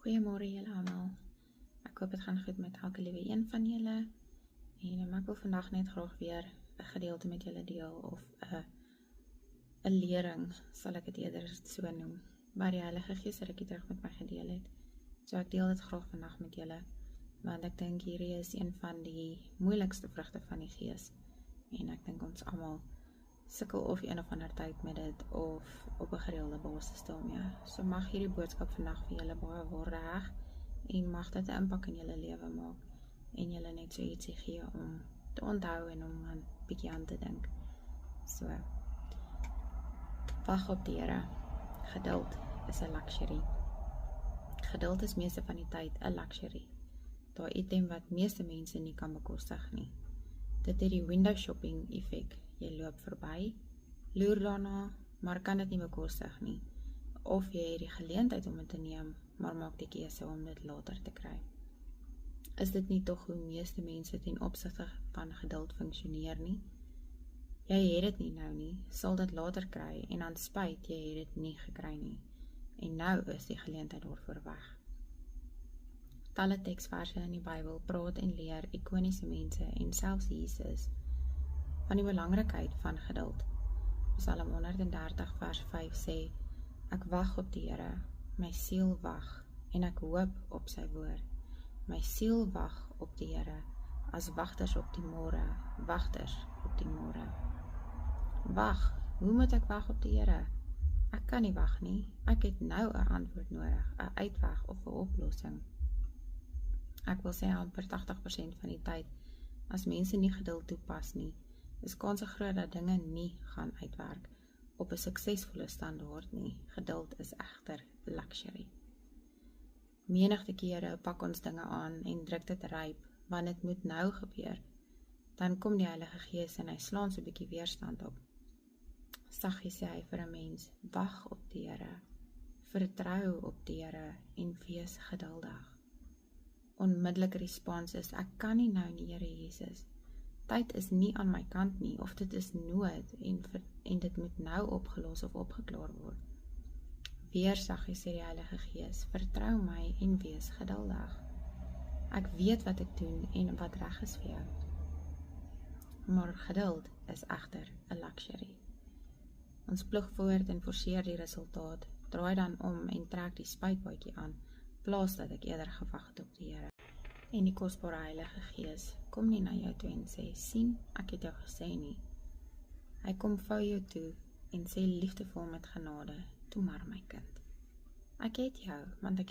Goeiemôre julle almal. Ek hoop dit gaan goed met elke liewe een van julle. En ek wil vandag net graag weer 'n gedeelte met julle deel of 'n lering, sal ek dit eerder so noem, waar die Heilige Gees 'n rukkie terug met my gedeel het. So ek deel dit graag vandag met julle, want ek dink hierdie is een van die moeilikste vrugte van die Gees. En ek dink ons almal sukkel of een of ander tyd met dit of op 'n gereelde basis daarmee. So mag hierdie boodskap vandag vir julle baie waarde heg en mag dit 'n impak in julle lewe maak en julle net so ietsie gee om te onthou en om 'n bietjie aan te dink. So, wag op die Here. Geduld is 'n luxury. Geduld is meeste van die tyd 'n luxury. Daai item wat meeste mense nie kan bekostig nie. Dit het die window shopping effek. Jy loop verby, loer daarna, maar kan dit nie bekostig nie. Of jy het die geleentheid om dit te neem, maar maak die keuse om dit later te kry. Is dit nie tog hoe meeste mense ten opsigte van geduld funksioneer nie? Jy het dit nie nou nie, sal dit later kry en aan spyt jy het dit nie gekry nie. En nou is die geleentheid daarvoor weg. Talle teksverse in die Bybel praat en leer ikoniese mense en selfs Jesus van die belangrikheid van geduld. Psalm 130 vers 5 sê, ek wag op die Here, my siel wag, en ek hoop op sy woord. My siel wag op die Here, as wagters op die môre, wagters op die môre. Wag, hoe moet ek wag op die Here? Ek kan nie wag nie, ek het nou 'n antwoord nodig, 'n uitweg of 'n oplossing. Ek wil sê amper 80% van die tyd, as mense nie geduld toepas nie, is kans groot dat dinge nie gaan uitwerk op 'n suksesvolle standaard nie. Geduld is egter luxury. Menigte kere pak ons dinge aan en druk dit ryp, want dit moet nou gebeur. Dan kom die Heilige Gees en hy slaan so 'n bietjie weerstand op. Saggies sê hy vir 'n mens, wag op die Here, vertrou op die Here en wees geduldig. Onmiddellike respons is, ek kan nie nou nie, Here Jesus. Tyd is nie aan my kant nie, of dit is nood en dit moet nou opgelos of opgeklaar word. Weer saggies sê die Heilige Gees, vertrou my en wees geduldig. Ek weet wat ek doen en wat reg is vir jou. Maar geduld is egter 'n luxury. Ons ploeg voort en forceer die resultaat, draai dan om en trek die spuitbootjie aan, plaas dat ek eerder gewag het op die Here. En die kosbare Heilige Gees kom nie na jou toe en sê, sien, ek het jou gesê nie. Hy kom vou jou toe en sê liefdevol met genade, toe maar my kind. Ek het jou, want ek